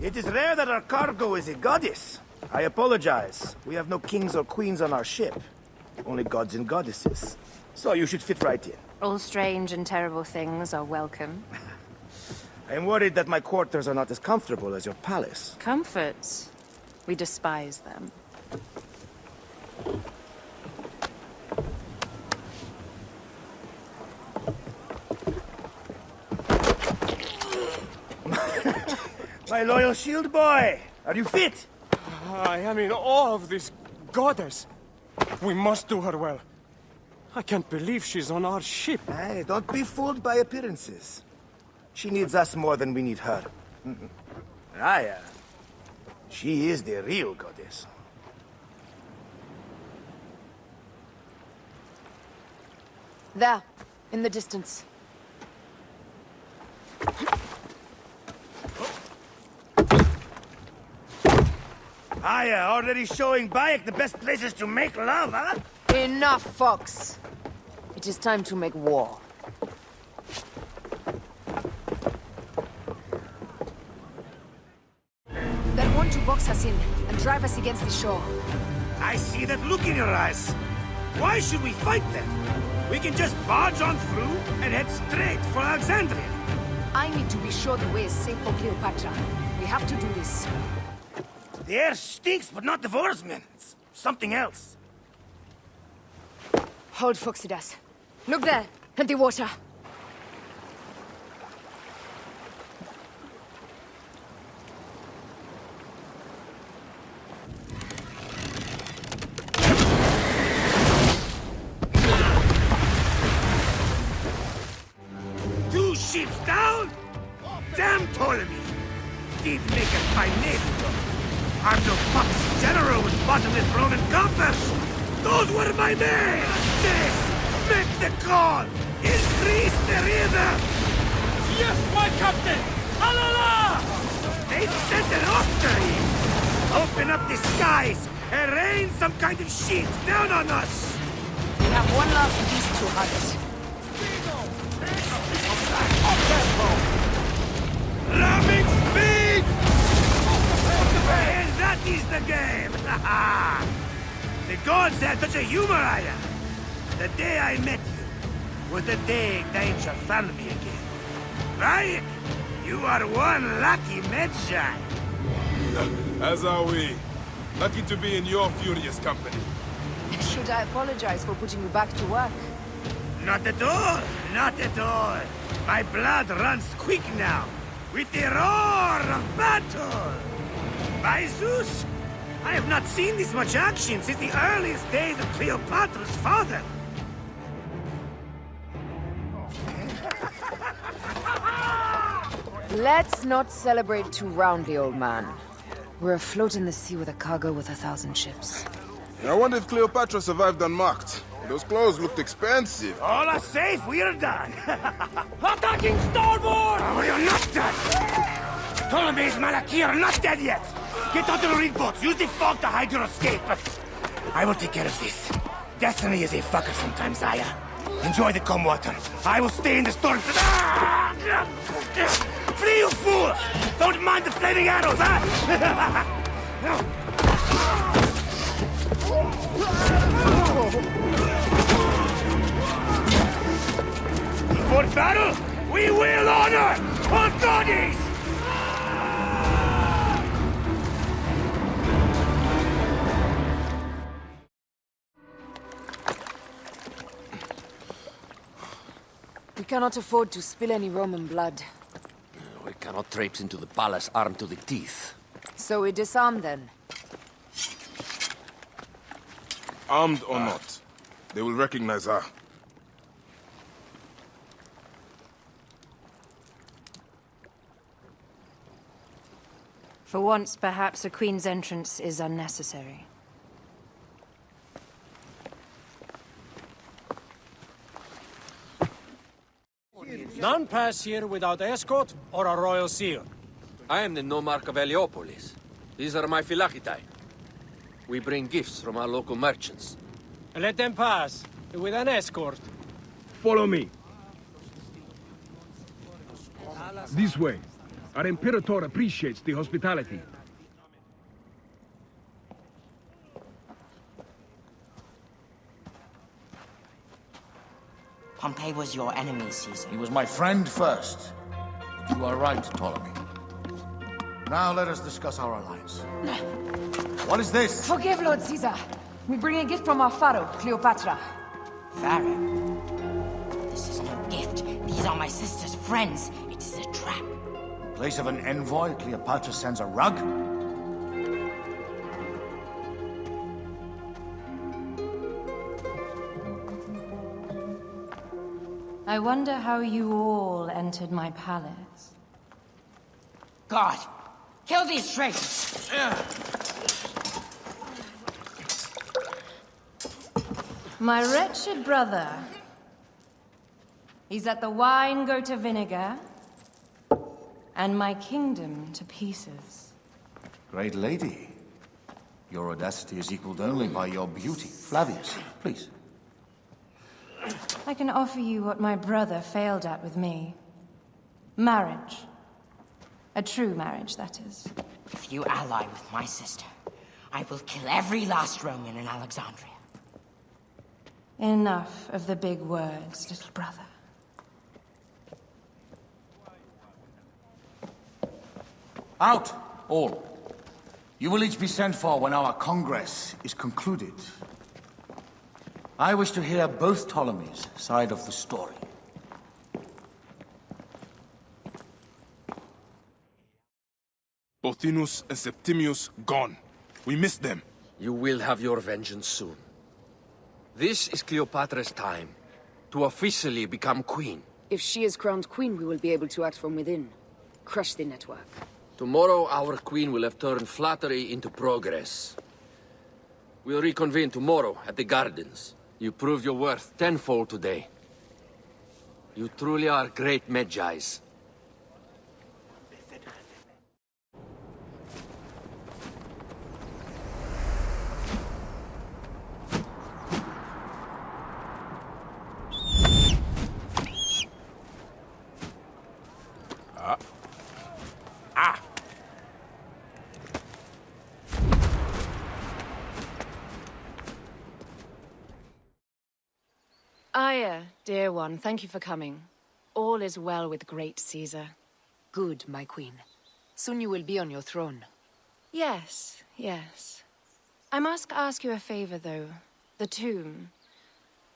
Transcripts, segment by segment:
It is rare that our cargo is a goddess. I apologize. We have no kings or queens on our ship. Only gods and goddesses. So you should fit right in. All strange and terrible things are welcome. I am worried that my quarters are not as comfortable as your palace. Comforts? We despise them. My loyal shield boy! Are you fit? I am in awe of this goddess. We must do her well. I can't believe she's on our ship. Hey, don't be fooled by appearances. She needs us more than we need her. Aya. She is the real goddess. There, in the distance. Aya, already showing Bayek the best places to make love, huh? Enough, Fox. It is time to make war. They'll want to box us in and drive us against the shore. I see that look in your eyes. Why should we fight them? We can just barge on through and head straight for Alexandria. I need to be sure the way is safe for Cleopatra. We have to do this. The air stinks, but not the Vorsmen. It's something else. Hold, Foxidas. Look there, at the water. Two ships down? Damn Ptolemy! Did make a fine navy, though. I'm no foxy general with bottomless Roman coffers! Those were my men! This! Make the call! Increase the river! Yes, my captain! Alala! They've sent an octa in! Open up the skies and rain some kind of shit down on us! We have one last beast to hunt. Ramming speed! And that is the game! The gods had such a humor, Aya. The day I met you was the day danger found me again. Right? You are one lucky Medjay. As are we. Lucky to be in your furious company. Should I apologize for putting you back to work? Not at all. Not at all. My blood runs quick now. With the roar of battle. By Zeus, I have not seen this much action since the earliest days of Cleopatra's father. Let's not celebrate too roundly, old man. We're afloat in the sea with a cargo with 1,000 ships. I wonder if Cleopatra survived unmarked. Those clothes looked expensive. All are safe, we're done. Attacking starboard! Oh, you're not done. Ptolemy's Malaki are not dead yet. Get onto the rig boats. Use the fog to hide your escape. But I will take care of this. Destiny is a fucker sometimes, Aya. Enjoy the calm water. I will stay in the storm. Flee, you fool! Don't mind the flaming arrows, huh? For battle, we will honor our goddess! We cannot afford to spill any Roman blood. We cannot traipse into the palace armed to the teeth. So we disarm then. Armed or not, they will recognize her. For once, perhaps a queen's entrance is unnecessary. None pass here without escort or a royal seal. I am the nomarch of Heliopolis. These are my Philakitai. We bring gifts from our local merchants. Let them pass, with an escort. Follow me. This way. Our Imperator appreciates the hospitality. Pompey was your enemy, Caesar. He was my friend first. But you are right, Ptolemy. Now let us discuss our alliance. What is this? Forgive, Lord Caesar. We bring a gift from our pharaoh, Cleopatra. Pharaoh? This is no gift. These are my sister's friends. It is a trap. In place of an envoy, Cleopatra sends a rug? I wonder how you all entered my palace. God! Kill these traitors! My wretched brother. He's let the wine go to vinegar, and my kingdom to pieces. Great lady. Your audacity is equaled only by your beauty. Flavius, please. I can offer you what my brother failed at with me. Marriage. A true marriage, that is. If you ally with my sister, I will kill every last Roman in Alexandria. Enough of the big words, little brother. Out, all. You will each be sent for when our congress is concluded. I wish to hear both Ptolemies' side of the story. Pothinus and Septimius gone. We missed them. You will have your vengeance soon. This is Cleopatra's time to officially become queen. If she is crowned queen, we will be able to act from within. Crush the network. Tomorrow, our queen will have turned flattery into progress. We'll reconvene tomorrow at the gardens. You proved your worth tenfold today. You truly are great Magi's. Aya, dear one, thank you for coming. All is well with great Caesar. Good, my queen. Soon you will be on your throne. Yes, yes. I must ask you a favor, though. The tomb.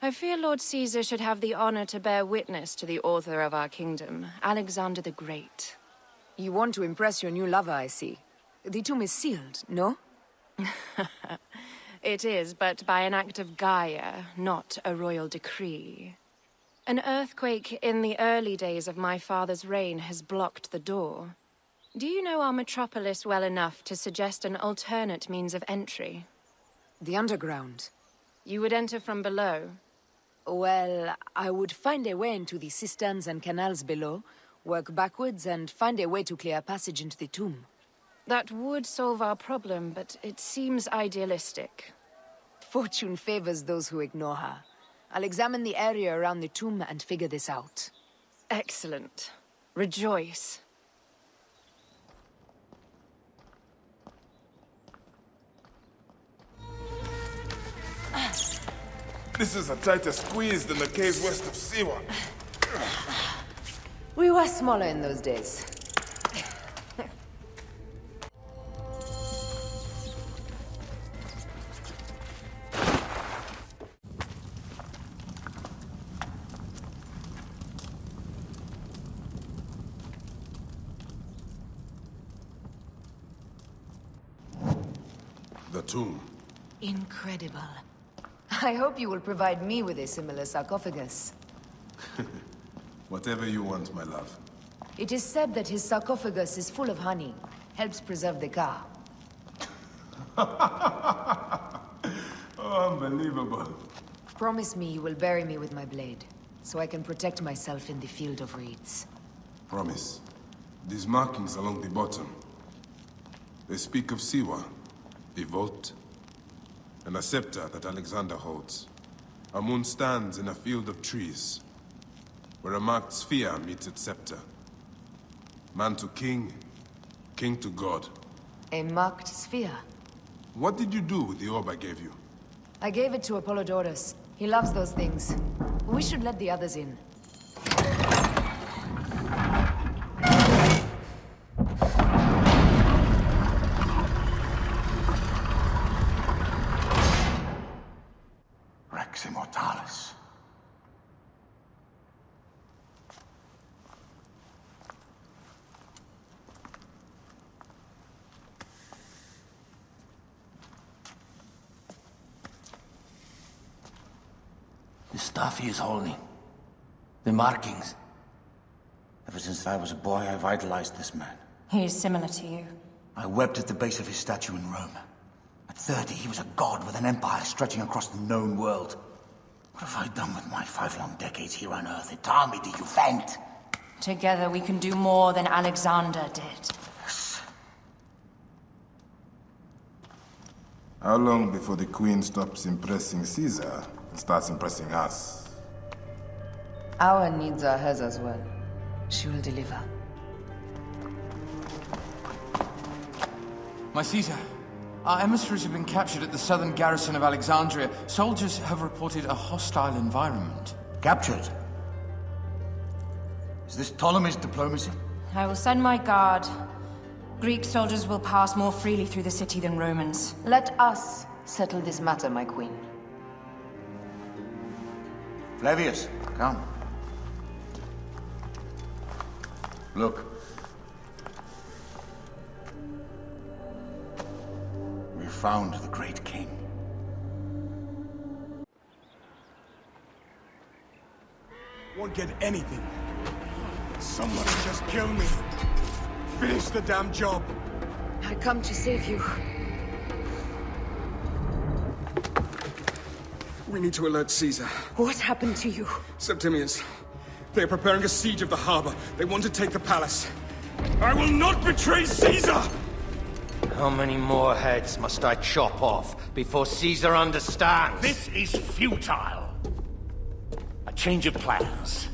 I fear Lord Caesar should have the honor to bear witness to the author of our kingdom, Alexander the Great. You want to impress your new lover, I see. The tomb is sealed, no? It is, but by an act of Gaia, not a royal decree. An earthquake in the early days of my father's reign has blocked the door. Do you know our metropolis well enough to suggest an alternate means of entry? The underground. You would enter from below? Well, I would find a way into the cisterns and canals below, work backwards, and find a way to clear a passage into the tomb. That would solve our problem, but it seems idealistic. Fortune favors those who ignore her. I'll examine the area around the tomb and figure this out. Excellent. Rejoice. This is a tighter squeeze than the caves west of Siwa. We were smaller in those days. The tomb. Incredible. I hope you will provide me with a similar sarcophagus. Whatever you want, my love. It is said that his sarcophagus is full of honey. Helps preserve the car. Oh, unbelievable. Promise me you will bury me with my blade, so I can protect myself in the field of reeds. Promise. These markings along the bottom. They speak of Siwa, the vault, and a scepter that Alexander holds. A moon stands in a field of trees, where a marked sphere meets its scepter. Man to king, king to god. A marked sphere. What did you do with the orb I gave you? I gave it to Apollodorus. He loves those things. We should let the others in. Rex Immortalis. The stuff he is holding. The markings. Ever since I was a boy, I've idolized this man. He is similar to you. I wept at the base of his statue in Rome. At 30, he was a god with an empire stretching across the known world. What have I done with my 5 long decades here on Earth? Its army do you vent? Together we can do more than Alexander did. Yes. How long before the Queen stops impressing Caesar and starts impressing us? Our needs are hers as well. She will deliver. My Caesar, our emissaries have been captured at the southern garrison of Alexandria. Soldiers have reported a hostile environment. Captured? Is this Ptolemy's diplomacy? I will send my guard. Greek soldiers will pass more freely through the city than Romans. Let us settle this matter, my queen. Flavius, come. Look. We found the great king. Won't get anything. Somebody just kill me. Finish the damn job. I come to save you. We need to alert Caesar. What happened to you? Septimius. They are preparing a siege of the harbor. They want to take the palace. I will not betray Caesar! How many more heads must I chop off before Caesar understands? This is futile. A change of plans.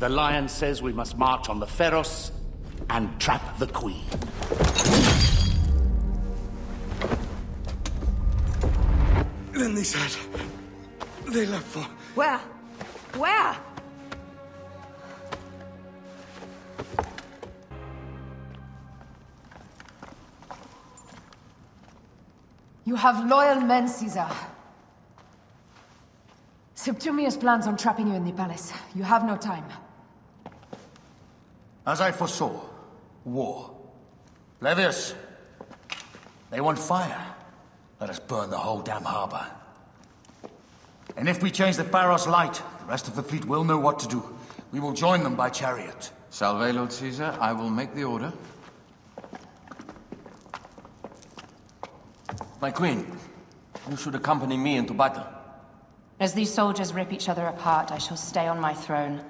The Lion says we must march on the Pharos and trap the Queen. Then they said... they left for... Where? Where? You have loyal men, Caesar. Septimius plans on trapping you in the palace. You have no time. As I foresaw, war. Flavius, they want fire. Let us burn the whole damn harbor. And if we change the Pharos light, the rest of the fleet will know what to do. We will join them by chariot. Salve, Lord Caesar. I will make the order. My queen, you should accompany me into battle. As these soldiers rip each other apart, I shall stay on my throne.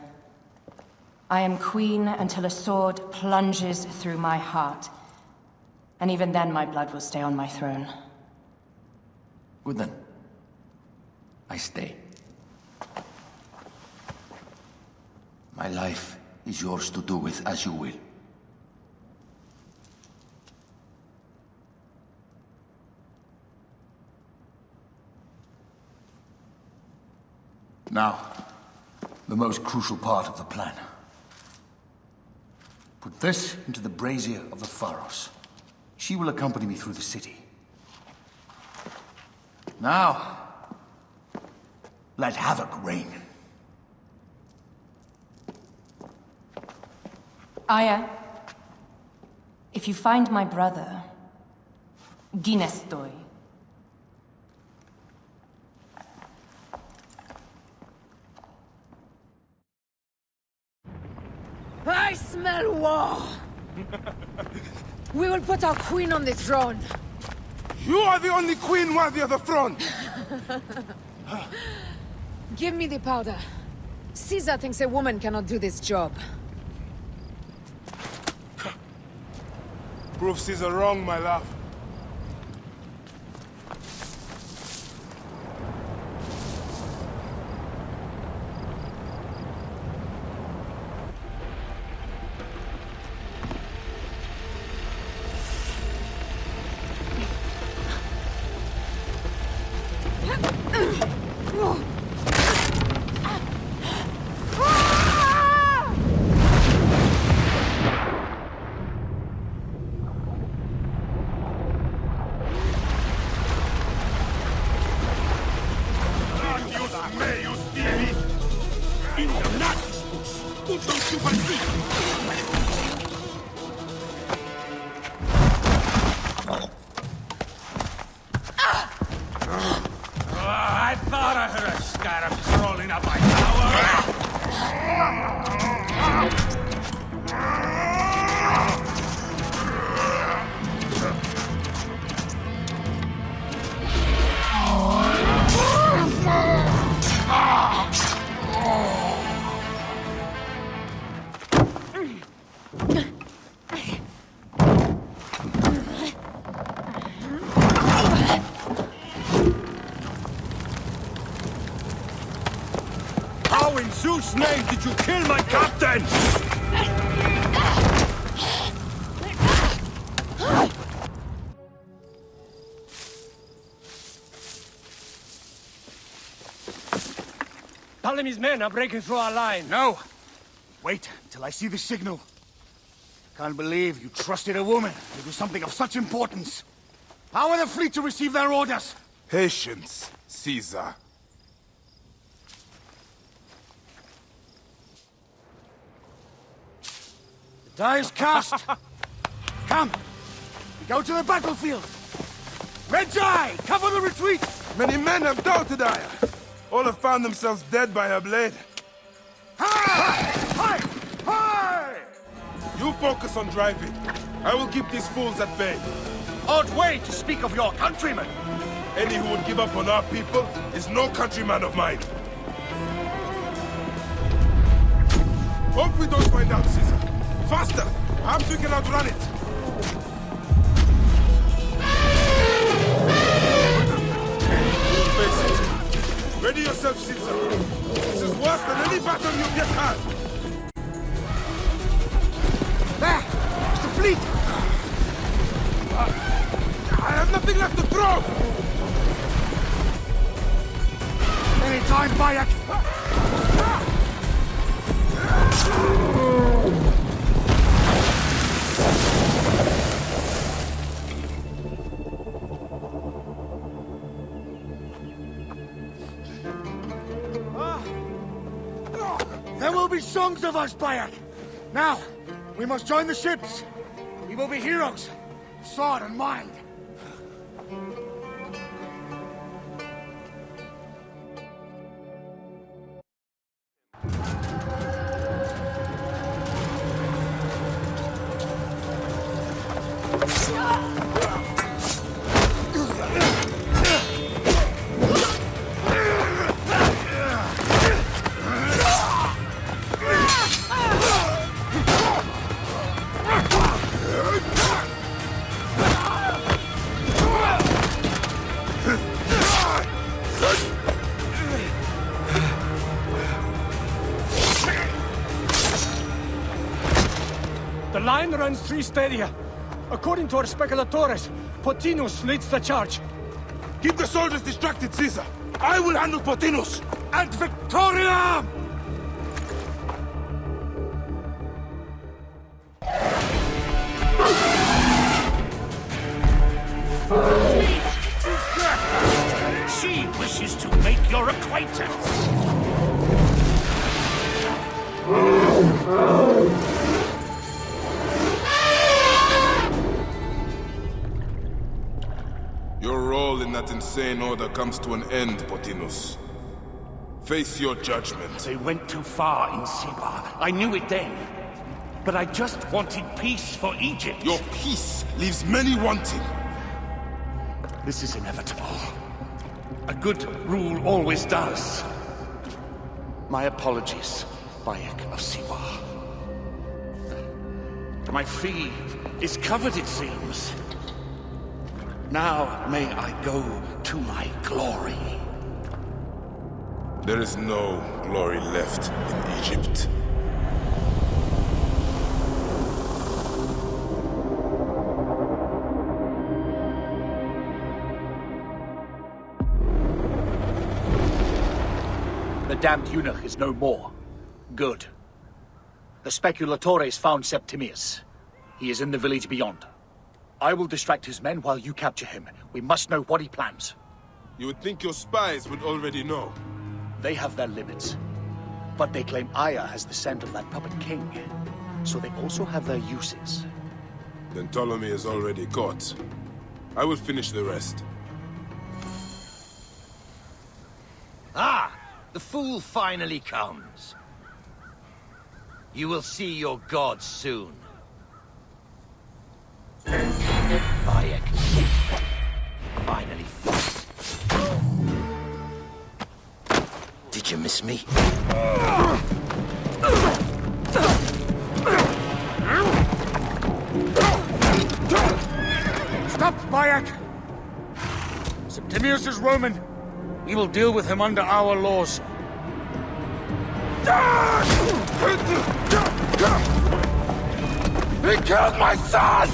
I am queen until a sword plunges through my heart. And even then my blood will stay on my throne. Good then. I stay. My life is yours to do with as you will. Now, the most crucial part of the plan. Put this into the brazier of the Pharos. She will accompany me through the city. Now, let havoc reign. Aya, if you find my brother, Ginestoi, smell war! We will put our queen on the throne! You are the only queen worthy of the throne! Give me the powder. Caesar thinks a woman cannot do this job. Prove Caesar wrong, my love. I thought I heard a scarab crawling up my tower! How in Zeus' name did you kill my captain? Ptolemy's men are breaking through our line. No! Wait till I see the signal. Can't believe you trusted a woman to do something of such importance. How are the fleet to receive their orders? Patience, Caesar. The die is cast. Come, we go to the battlefield. Magi, cover the retreat! Many men have doubted Aya. All have found themselves dead by her blade. Hi! Hi! Hi! You focus on driving. I will keep these fools at bay. Odd way to speak of your countrymen. Any who would give up on our people is no countryman of mine. Hope we don't find out, Caesar. Faster! Perhaps we can outrun it. Face it. Ready yourself, Caesar. This is worse than any battle you've yet had. There! It's the fleet! I have nothing left to throw! Any time, Bayek! There will be songs of us, Bayek! Now, we must join the ships! We will be heroes! Sword and mind! The line runs 3 stadia. According to our speculatores, Pothinus leads the charge. Keep the soldiers distracted, Caesar. I will handle Pothinus. And Victoria! She wishes to make your acquaintance. Your role in that insane order comes to an end, Pothinus. Face your judgment. They went too far in Siwa. I knew it then. but I just wanted peace for Egypt. Your peace leaves many wanting. This is inevitable. A good rule always does. My apologies, Bayek of Siwa. My fee is covered, it seems. Now may I go to my glory. There is no glory left in Egypt. The damned eunuch is no more. Good. The Speculatores found Septimius. He is in the village beyond. I will distract his men while you capture him. We must know what he plans. You would think your spies would already know. They have their limits. But they claim Aya has the scent of that puppet king. So they also have their uses. Then Ptolemy is already caught. I will finish the rest. Ah! The fool finally comes. You will see your gods soon. Bayek. Finally fought. Did you miss me? Stop, Bayek! Septimius is Roman. We will deal with him under our laws. He killed my son!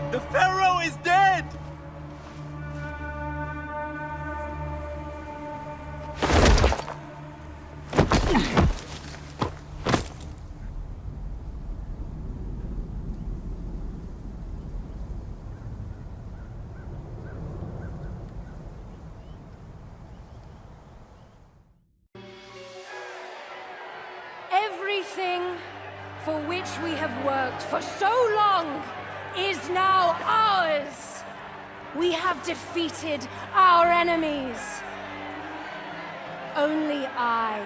The Pharaoh is dead! Everything for which we have worked for so long is now ours! We have defeated our enemies. Only I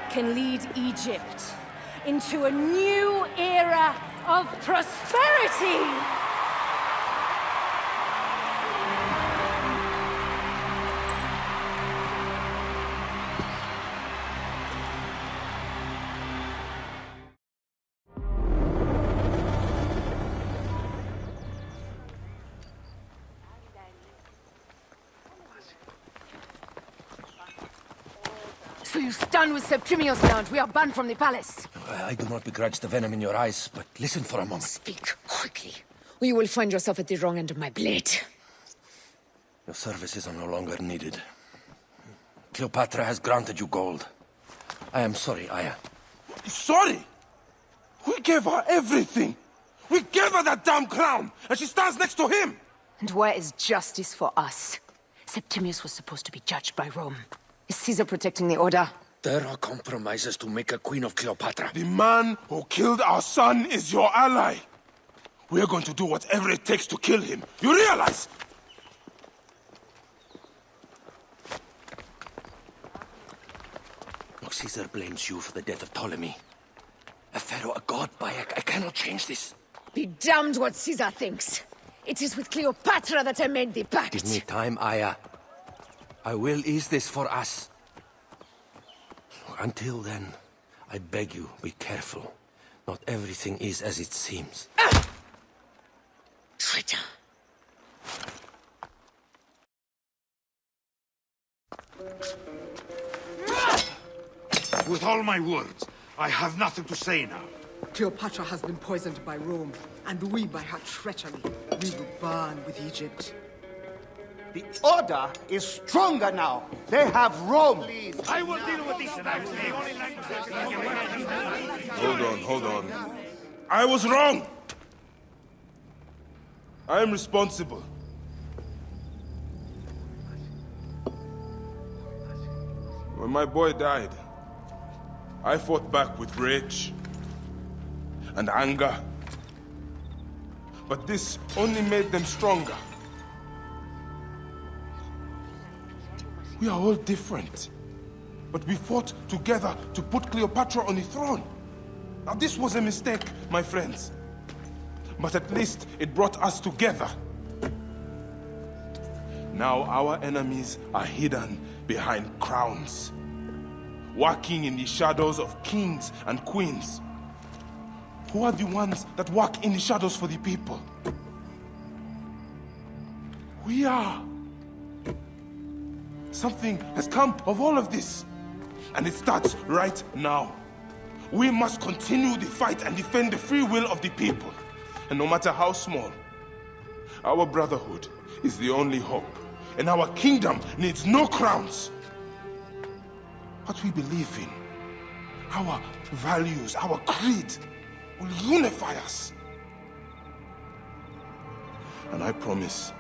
can lead Egypt into a new era of prosperity! So you stand with Septimius now, and we are banned from the palace. I do not begrudge the venom in your eyes, but listen for a moment. Speak quickly, or you will find yourself at the wrong end of my blade. Your services are no longer needed. Cleopatra has granted you gold. I am sorry, Aya. Sorry? We gave her everything. We gave her that damn crown, and she stands next to him. And where is justice for us? Septimius was supposed to be judged by Rome. Is Caesar protecting the order? There are compromises to make a queen of Cleopatra. The man who killed our son is your ally. We're going to do whatever it takes to kill him. You realize? Look, Caesar blames you for the death of Ptolemy. A pharaoh, a god, Bayek. I cannot change this. Be damned what Caesar thinks. It is with Cleopatra that I made the pact. Give me time, Aya. I will ease this for us. Until then, I beg you, be careful. Not everything is as it seems. Traitor. With all my words, I have nothing to say now. Cleopatra has been poisoned by Rome, and we by her treachery. We will burn with Egypt. The Order is stronger now. They have Rome. I will deal with these snacks. Hold on. I was wrong! I am responsible. When my boy died, I fought back with rage and anger. But this only made them stronger. We are all different. But we fought together to put Cleopatra on the throne. Now this was a mistake, my friends. But at least it brought us together. Now our enemies are hidden behind crowns, working in the shadows of kings and queens. Who are the ones that work in the shadows for the people? We are. Something has come of all of this, and it starts right now. We must continue the fight and defend the free will of the people. And no matter how small, our brotherhood is the only hope, and our kingdom needs no crowns. What we believe in, our values, our creed, will unify us. And I promise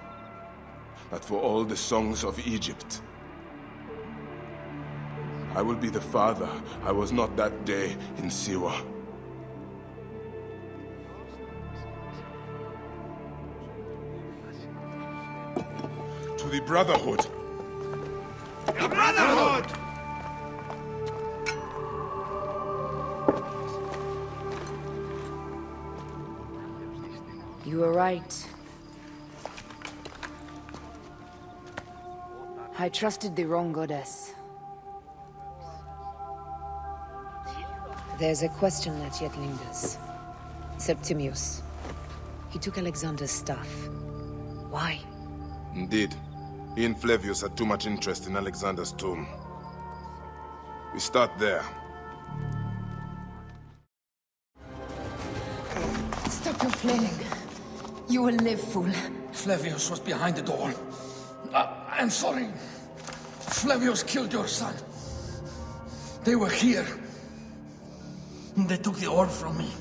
that for all the songs of Egypt, I will be the father I was not that day in Siwa. To the Brotherhood. The Brotherhood! You were right. I trusted the wrong goddess. There's a question that yet lingers. Septimius. He took Alexander's stuff. Why? Indeed. He and Flavius had too much interest in Alexander's tomb. We start there. Stop your flailing. You will live, fool. Flavius was behind the door. I'm sorry. Flavius killed your son. They were here. They took the orb from me.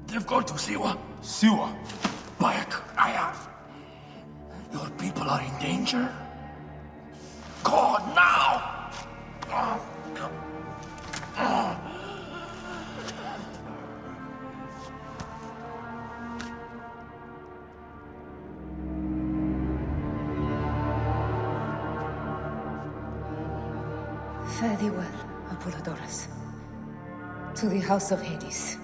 They've gone to Siwa. Siwa? Bayek, Aya. Your people are in danger? Go now! Fare thee well, Apollodorus. To the House of Hades.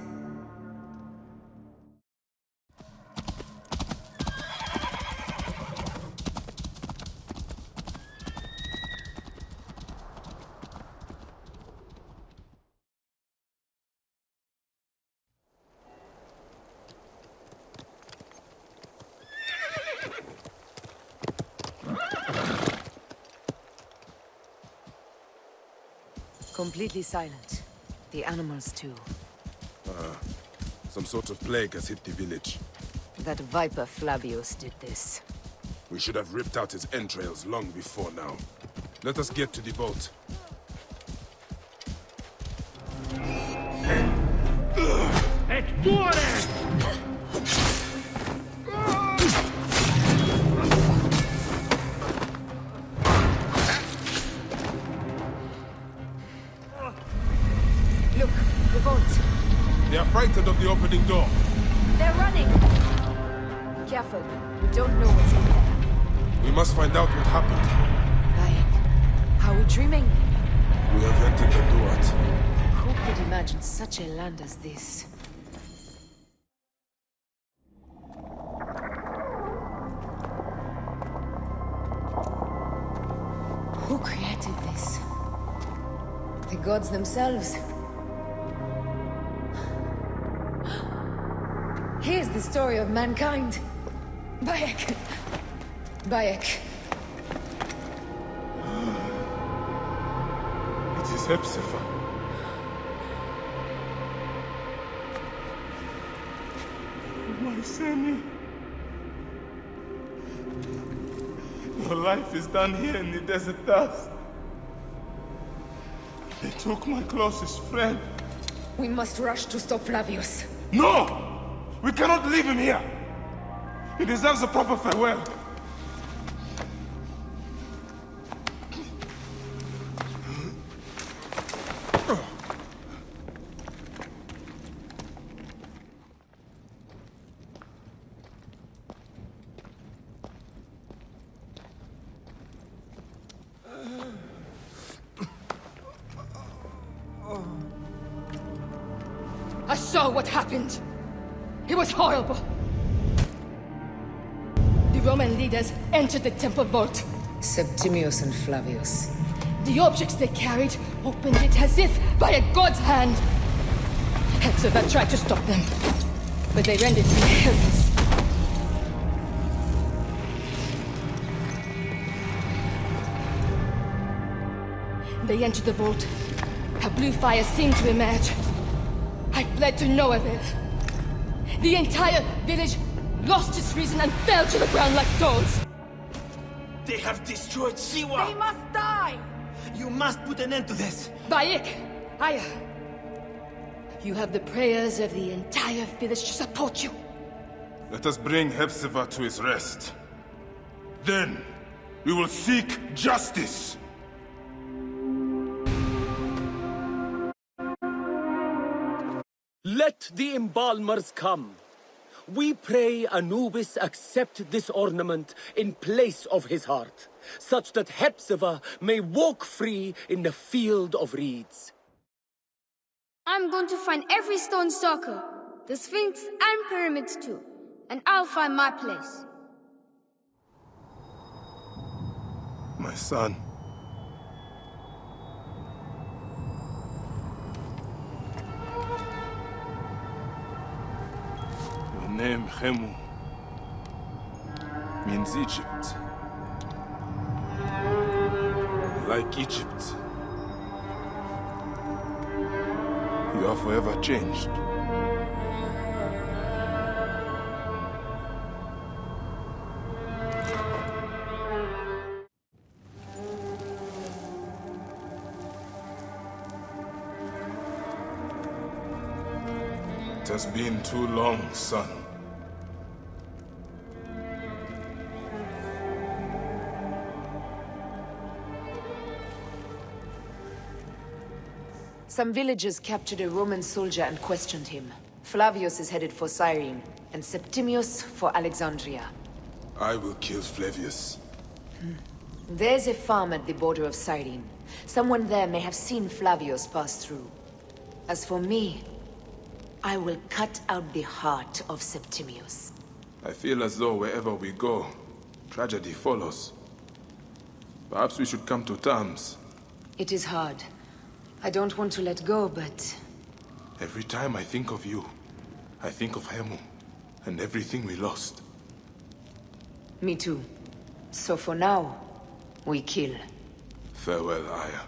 Completely silent. The animals, too. Some sort of plague has hit the village. That viper Flavius did this. We should have ripped out his entrails long before now. Let us get to the boat. Look, the boat. They are frightened of the opening door. They're running! Careful, we don't know what's in there. We must find out what happened. Bayek, are we dreaming? We have entered the Duat. Who could imagine such a land as this? Who created this? The gods themselves? Here's the story of mankind. Bayek. Bayek. It is is Hepzibah. My Sammy. Your life is done here in the desert dust. They took my closest friend. We must rush to stop Flavius. No! We cannot leave him here! He deserves a proper farewell. I saw what happened. It was horrible. The Roman leaders entered the temple vault. Septimius and Flavius. The objects they carried opened it as if by a god's hand. Hepzibah tried to stop them, but they rendered him helpless. They entered the vault. A blue fire seemed to emerge. I fled to no avail. The entire village lost its reason and fell to the ground like dolls. They have destroyed Siwa! They must die! You must put an end to this! Bayek! Aya! You have the prayers of the entire village to support you. Let us bring Hepzibah to his rest. Then, we will seek justice! Let the embalmers come. We pray Anubis accept this ornament in place of his heart, such that Hepzibah may walk free in the field of reeds. I'm going to find every stone circle, the Sphinx and pyramids too, and I'll find my place. My son. Your name, Khemu, means Egypt. Like Egypt, you are forever changed. It has been too long, son. Some villagers captured a Roman soldier and questioned him. Flavius is headed for Cyrene, and Septimius for Alexandria. I will kill Flavius. There's a farm at the border of Cyrene. Someone there may have seen Flavius pass through. As for me, I will cut out the heart of Septimius. I feel as though wherever we go, tragedy follows. Perhaps we should come to terms. It is hard. I don't want to let go, but... Every time I think of you, I think of Khemu, and everything we lost. Me too. So for now, we kill. Farewell, Aya.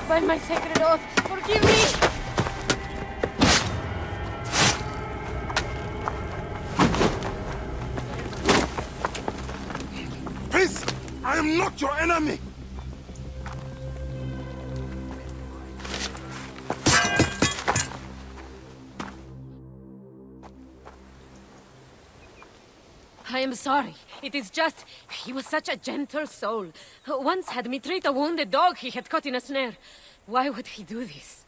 By my sacred oath, forgive me! Peace! I am not your enemy! I am sorry. It is just... he was such a gentle soul. Once had me treat a wounded dog he had caught in a snare. Why would he do this?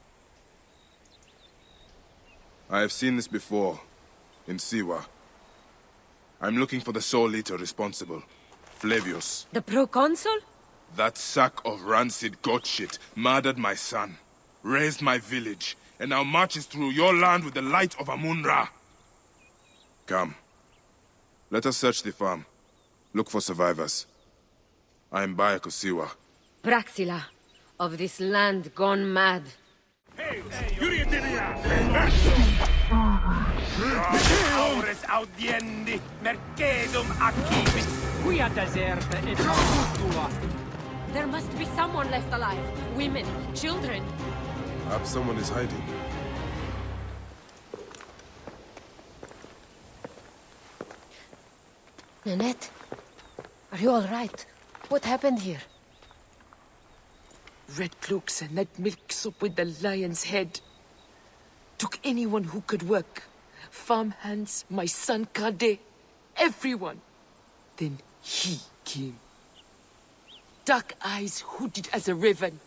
I have seen this before, in Siwa. I'm looking for the sole leader responsible. Flavius. The proconsul? That sack of rancid goat shit murdered my son, raised my village, and now marches through your land with the light of Amun-Ra. Come. Let us search the farm. Look for survivors. I am Bayek of Siwa. Praxila, of this land gone mad. Aures audiendi, mercedum activit. Qui a deserte et tua. There must be someone left alive. Women, children. Perhaps someone is hiding. Nanette, are you all right? What happened here? Red cloaks and that milk soup with the lion's head. Took anyone who could work. Farmhands, my son Kade, everyone. Then he came. Dark eyes hooded as a raven.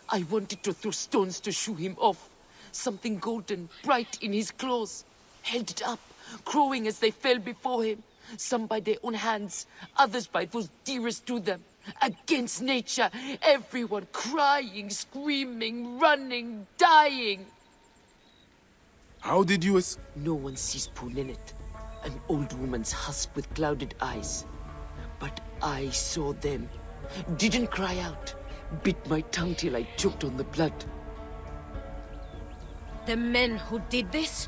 I wanted to throw stones to shoo him off. Something golden, bright in his claws. Held it up, crowing as they fell before him. Some by their own hands, others by those dearest to them. Against nature, everyone crying, screaming, running, dying. How did you No one sees poor Ninette, an old woman's husk with clouded eyes. But I saw them. Didn't cry out. Bit my tongue till I choked on the blood. The men who did this?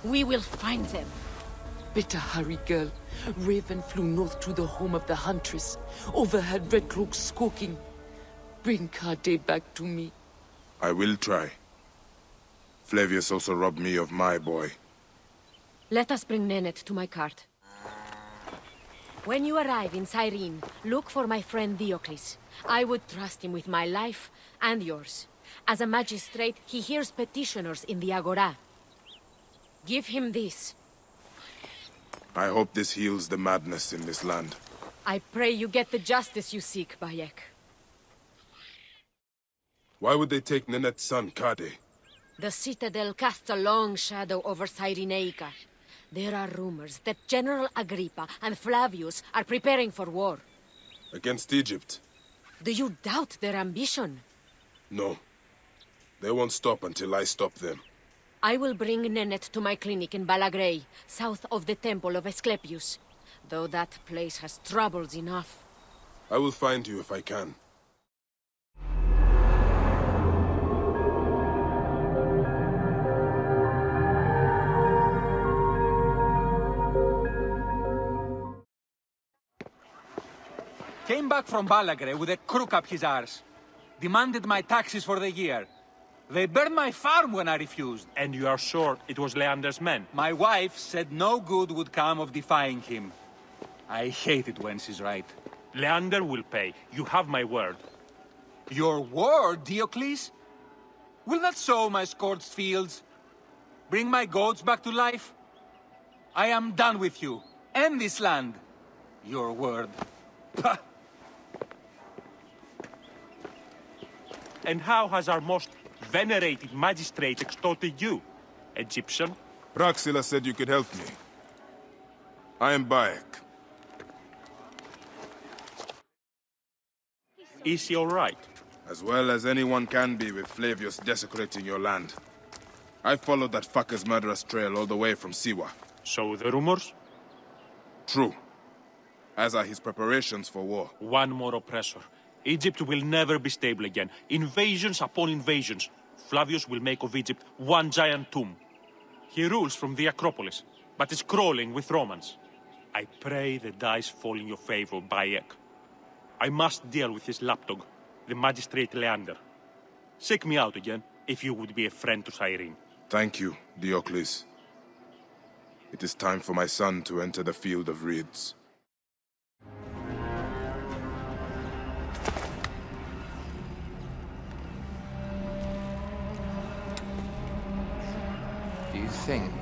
We will find them. Better hurry, girl. Raven flew north to the home of the huntress. Overheard Red Cloak squawking. Bring Kade back to me. I will try. Flavius also robbed me of my boy. Let us bring Nanette to my cart. When you arrive in Cyrene, look for my friend Diocles. I would trust him with my life and yours. As a magistrate, he hears petitioners in the Agora. Give him this. I hope this heals the madness in this land. I pray you get the justice you seek, Bayek. Why would they take Nanette's son, Kade? The Citadel casts a long shadow over Cyrenaica. There are rumors that General Agrippa and Flavius are preparing for war. Against Egypt? Do you doubt their ambition? No. They won't stop until I stop them. I will bring Nanette to my clinic in Balagrey, south of the Temple of Asclepius. Though that place has troubles enough. I will find you if I can. Came back from Balagre with a crook up his arse. Demanded my taxes for the year. They burned my farm when I refused. And you are sure it was Leander's men? My wife said no good would come of defying him. I hate it when she's right. Leander will pay. You have my word. Your word, Diocles? Will not sow my scorched fields? Bring my goats back to life? I am done with you. And this land. Your word. Pah! And how has our most venerated magistrate extorted you, Egyptian? Praxila said you could help me. I am Bayek. Is he all right? As well as anyone can be with Flavius desecrating your land. I followed that fucker's murderous trail all the way from Siwa. So the rumors? True. As are his preparations for war. One more oppressor. Egypt will never be stable again. Invasions upon invasions. Flavius will make of Egypt one giant tomb. He rules from the Acropolis, but is crawling with Romans. I pray the dice fall in your favor, Bayek. I must deal with his lapdog, the magistrate Leander. Seek me out again, if you would be a friend to Cyrene. Thank you, Diocles. It is time for my son to enter the field of reeds. Do you think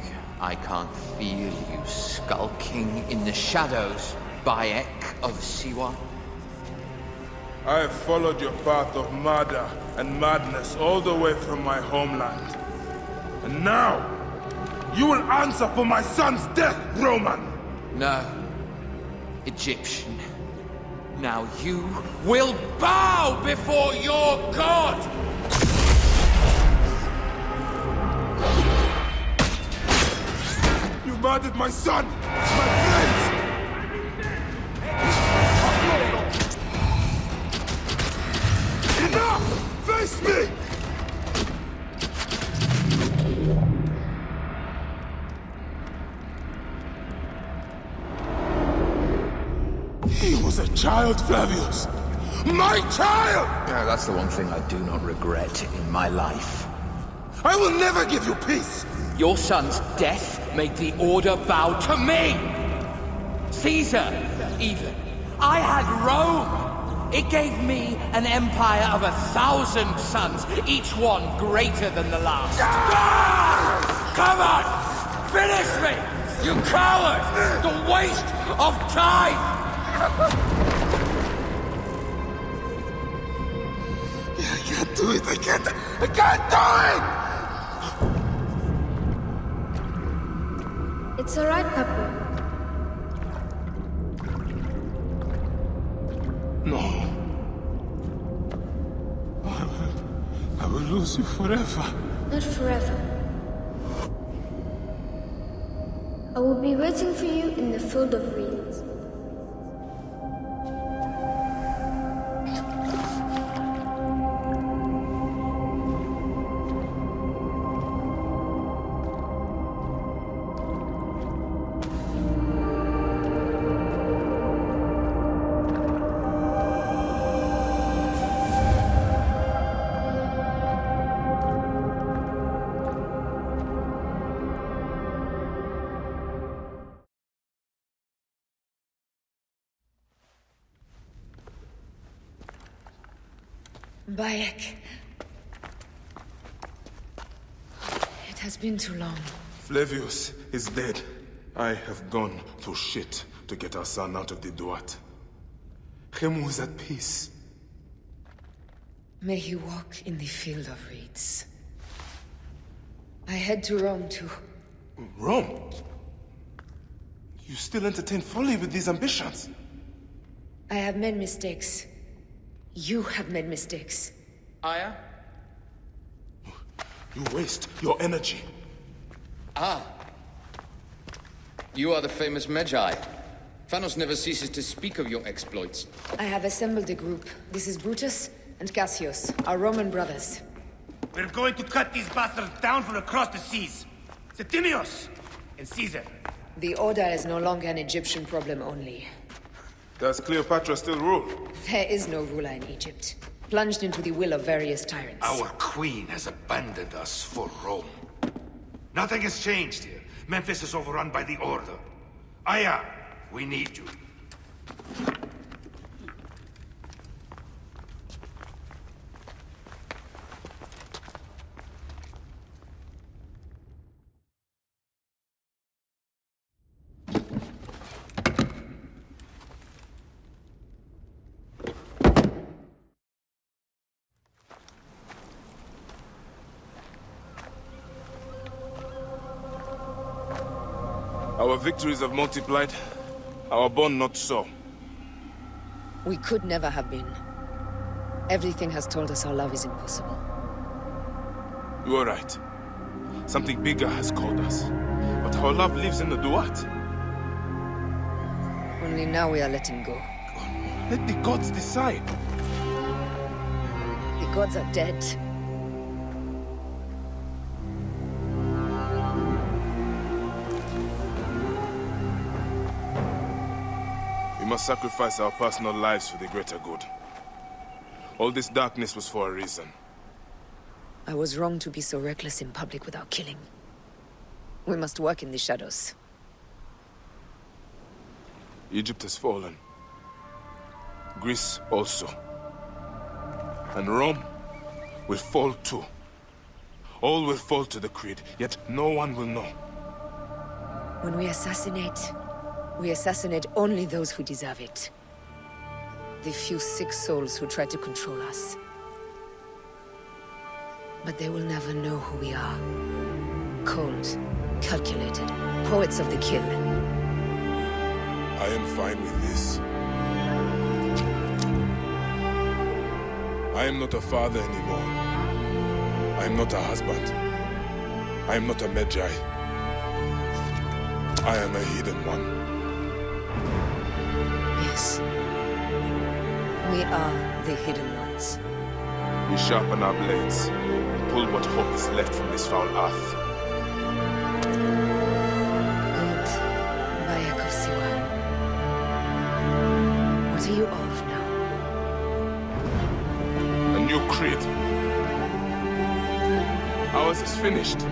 I can't feel you skulking in the shadows, Bayek of Siwa? I have followed your path of murder and madness all the way from my homeland. And now, you will answer for my son's death, Roman! No, Egyptian. Now you will bow before your god! You murdered my son! My friends! Enough! Face me! He was a child, Flavius! My child! Yeah, that's the one thing I do not regret in my life. I will never give you peace! Your son's death made the Order bow to me! Caesar, even. I had Rome! It gave me an empire of 1,000 sons, each one greater than the last. Come on! Finish me! You coward! The waste of time! I can't do it! I can't do it! It's alright, Papa. No. I will lose you forever. Not forever. I will be waiting for you in the field of reeds. Bayek. It has been too long. Flavius is dead. I have gone through shit to get our son out of the Duat. Khemu is at peace. May he walk in the field of reeds. I head to Rome too. Rome? You still entertain folly with these ambitions? I have made mistakes. You have made mistakes. Aya? You waste your energy. Ah. You are the famous Magi. Thanos never ceases to speak of your exploits. I have assembled a group. This is Brutus and Cassius, our Roman brothers. We're going to cut these bastards down from across the seas. Septimius and Caesar. The Order is no longer an Egyptian problem only. Does Cleopatra still rule? There is no ruler in Egypt. Plunged into the will of various tyrants. Our queen has abandoned us for Rome. Nothing has changed here. Memphis is overrun by the Order. Aya, we need you. Our victories have multiplied, our bond not so. We could never have been. Everything has told us our love is impossible. You are right. Something bigger has called us. But our love lives in the Duat. Only now we are letting go. Let the gods decide. The gods are dead. We must sacrifice our personal lives for the greater good. All this darkness was for a reason. I was wrong to be so reckless in public without killing. We must work in the shadows. Egypt has fallen. Greece also. And Rome will fall too. All will fall to the creed, yet no one will know. When we assassinate only those who deserve it. The few sick souls who try to control us. But they will never know who we are. Cold, calculated, poets of the kill. I am fine with this. I am not a father anymore. I am not a husband. I am not a Magi. I am a hidden one. Yes. We are the hidden ones. We sharpen our blades, pull what hope is left from this foul earth. Good. Bayek of Siwa. What are you of now? A new creed. Ours is finished.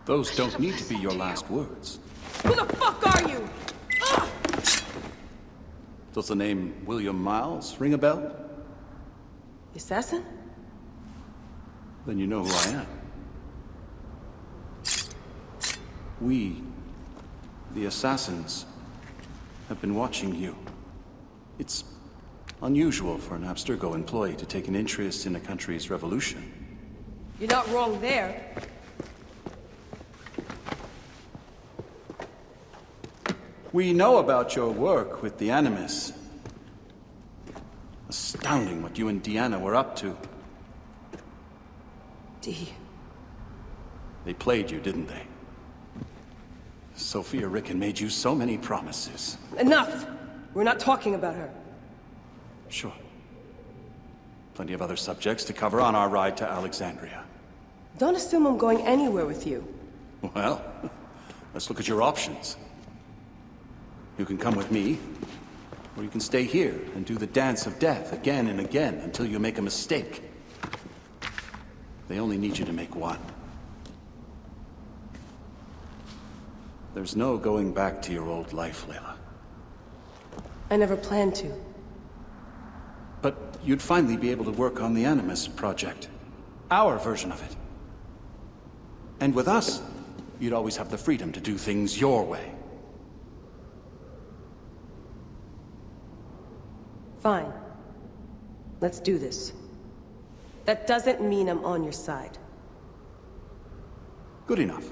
Those don't need to be your last words. Who the fuck are you? Does the name William Miles ring a bell? The assassin? Then you know who I am. We, the assassins, have been watching you. It's unusual for an Abstergo employee to take an interest in a country's revolution. You're not wrong there. We know about your work with the Animus. Astounding what you and Deanna were up to. Dee. They played you, didn't they? Sophia Ricken made you so many promises. Enough! We're not talking about her. Sure. Plenty of other subjects to cover on our ride to Alexandria. Don't assume I'm going anywhere with you. Well, let's look at your options. You can come with me, or you can stay here and do the dance of death again and again until you make a mistake. They only need you to make one. There's no going back to your old life, Layla. I never planned to. But you'd finally be able to work on the Animus project. Our version of it. And with us, you'd always have the freedom to do things your way. Fine. Let's do this. That doesn't mean I'm on your side. Good enough.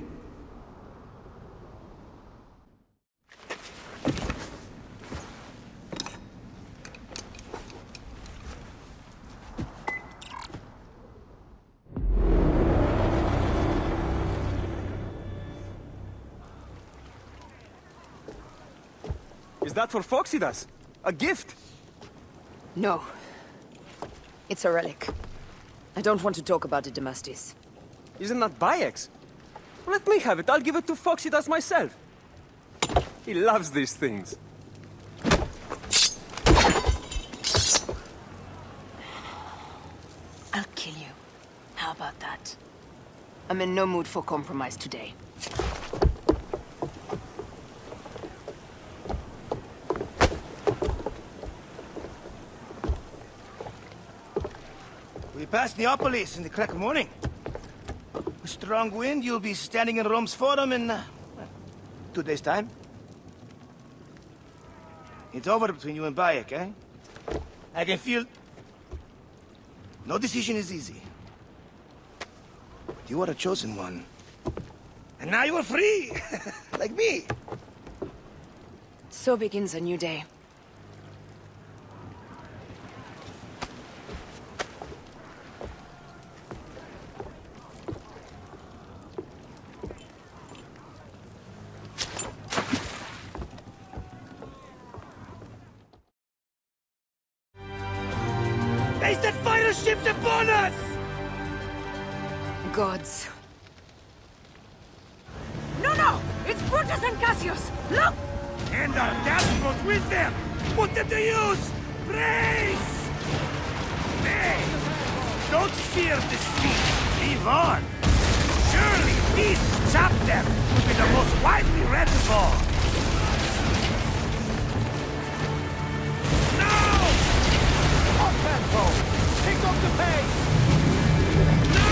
Is that for Foxidas? A gift? No. It's a relic. I don't want to talk about it, Damastis. Isn't that Bayek's? Let me have it. I'll give it to Foxidas myself. He loves these things. I'll kill you. How about that? I'm in no mood for compromise today. We passed Neapolis in the crack of morning. With strong wind, you'll be standing in Rome's Forum in 2 days' time. It's over between you and Bayek, eh? I can feel... No decision is easy. But you are a chosen one. And now you are free! Like me! So begins a new day. They set fighter ships upon us! Gods. No! It's Brutus and Cassius! Look! And our gas goes with them! Put them to use! Brace! Hey! Don't fear defeat! Live on! Surely peace chop them would be the most wise I'd be ready for. No! Off tempo! Pick up the pace! No!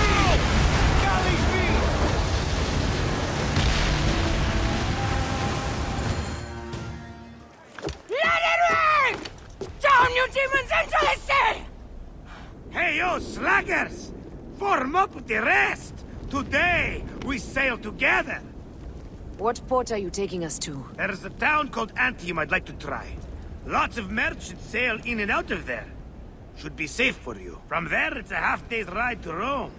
Galley speed! Let it ring! Down, you demons, into the sea! Hey, you slackers! Form up with the rest! Today, we sail together! What port are you taking us to? There's a town called Antium I'd like to try. Lots of merchants sail in and out of there. Should be safe for you. From there, it's a half-day's ride to Rome.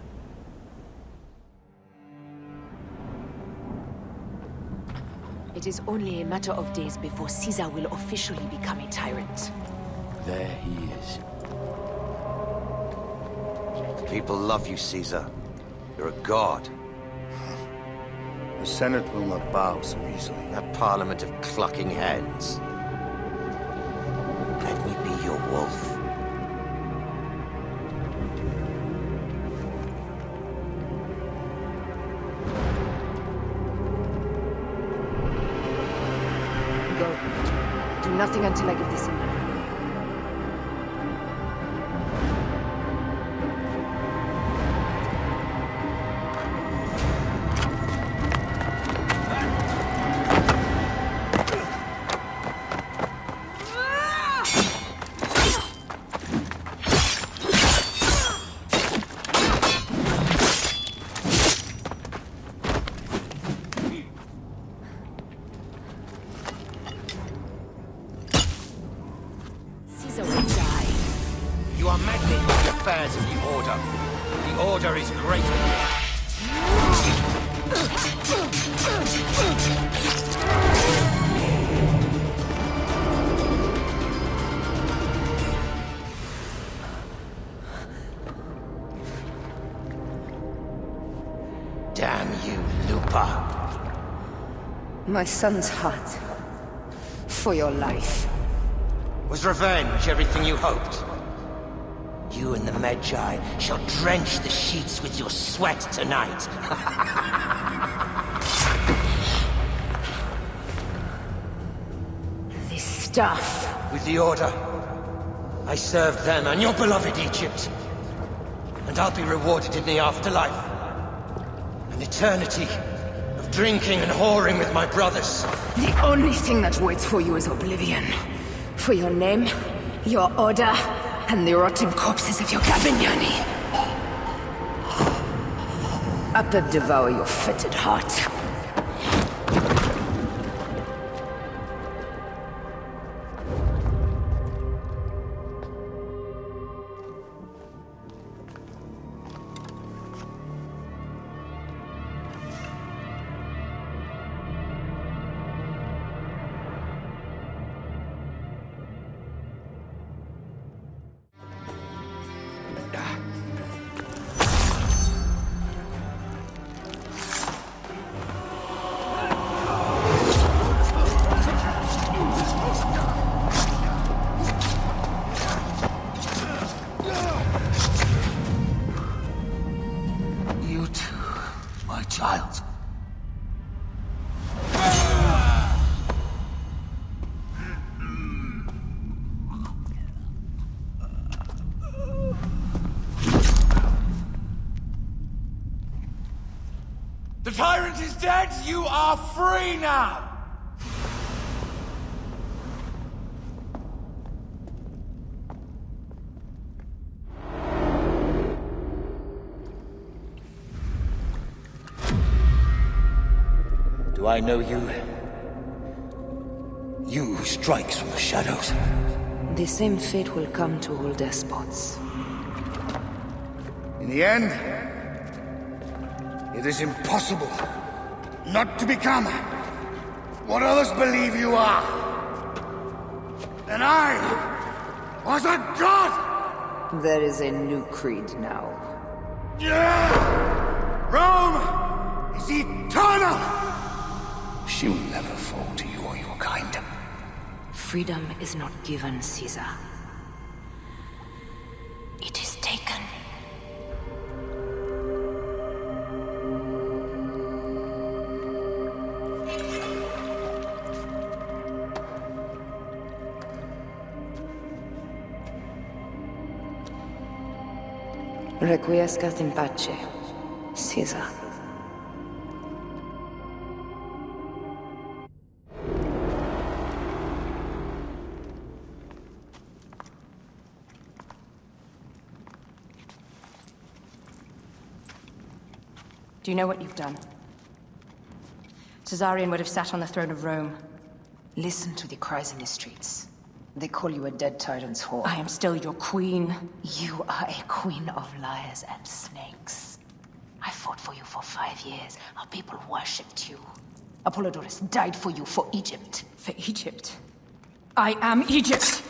It is only a matter of days before Caesar will officially become a tyrant. There he is. People love you, Caesar. You're a god. The Senate will not bow so easily. That parliament of clucking hens. Let me be your wolf. Go. Do nothing until I give the signal. You are meddling with the affairs of the Order. The Order is greater. Damn you, Lupa. My son's heart. For your life. Was revenge everything you hoped? You and the Magi shall drench the sheets with your sweat tonight. This stuff. With the Order, I served them and your beloved Egypt. And I'll be rewarded in the afterlife. An eternity of drinking and whoring with my brothers. The only thing that waits for you is oblivion. For your name, your order, and the rotting corpses of your Gabignani. Up and devour your fetid heart. Child. The tyrant is dead! You are free now! Do I know you? You who strikes from the shadows. The same fate will come to all despots. In the end, it is impossible not to become what others believe you are. And I was a god! There is a new creed now. Yeah! Rome is eternal! She will never fall to you or your kind. Freedom is not given, Caesar. It is taken. Requiescat in pace, Caesar. Do you know what you've done? Caesarion would have sat on the throne of Rome. Listen to the cries in the streets. They call you a dead tyrant's whore. I am still your queen. You are a queen of liars and snakes. I fought for you for 5 years. Our people worshipped you. Apollodorus died for you, for Egypt. For Egypt? I am Egypt!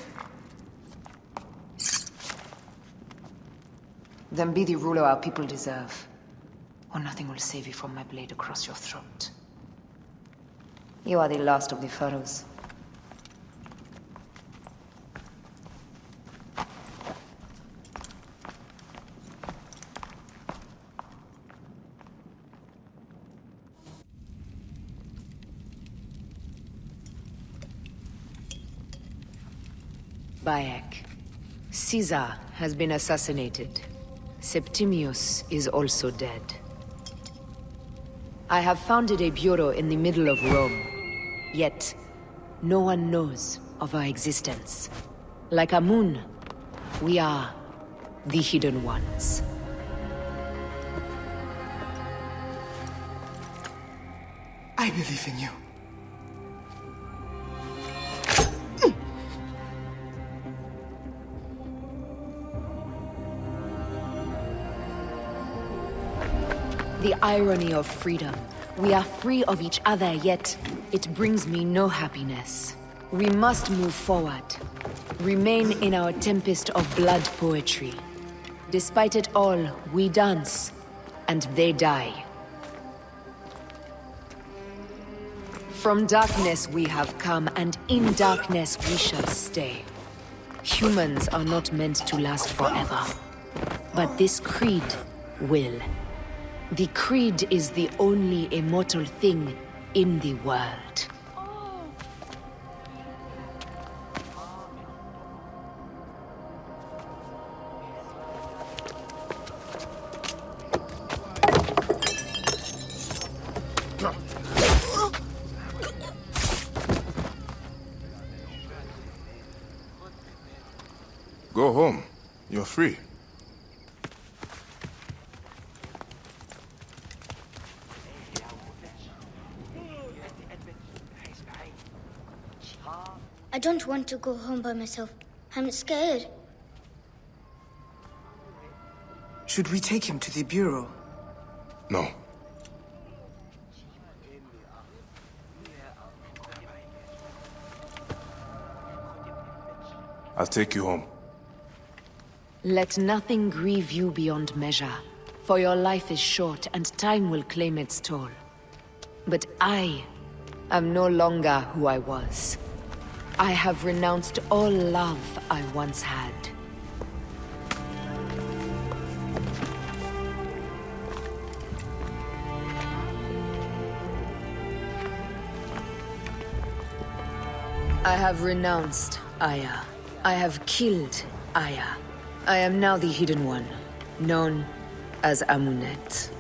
Then be the ruler our people deserve. Or nothing will save you from my blade across your throat. You are the last of the pharaohs. Bayek. Caesar has been assassinated. Septimius is also dead. I have founded a bureau in the middle of Rome. Yet, no one knows of our existence. Like Amun, we are the Hidden Ones. I believe in you. The irony of freedom. We are free of each other, yet it brings me no happiness. We must move forward. Remain in our tempest of blood poetry. Despite it all, we dance, and they die. From darkness we have come, and in darkness we shall stay. Humans are not meant to last forever. But this creed will. The creed is the only immortal thing in the world. Go home. You're free. I don't want to go home by myself. I'm scared. Should we take him to the bureau? No. I'll take you home. Let nothing grieve you beyond measure, for your life is short and time will claim its toll. But I am no longer who I was. I have renounced all love I once had. I have renounced Aya. I have killed Aya. I am now the Hidden One, known as Amunet.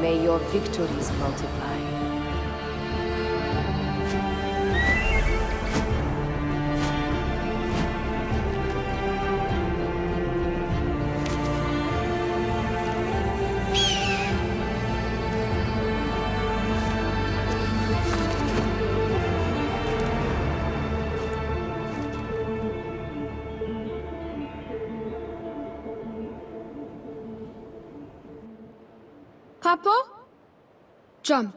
May your victories multiply. Papa? Jump.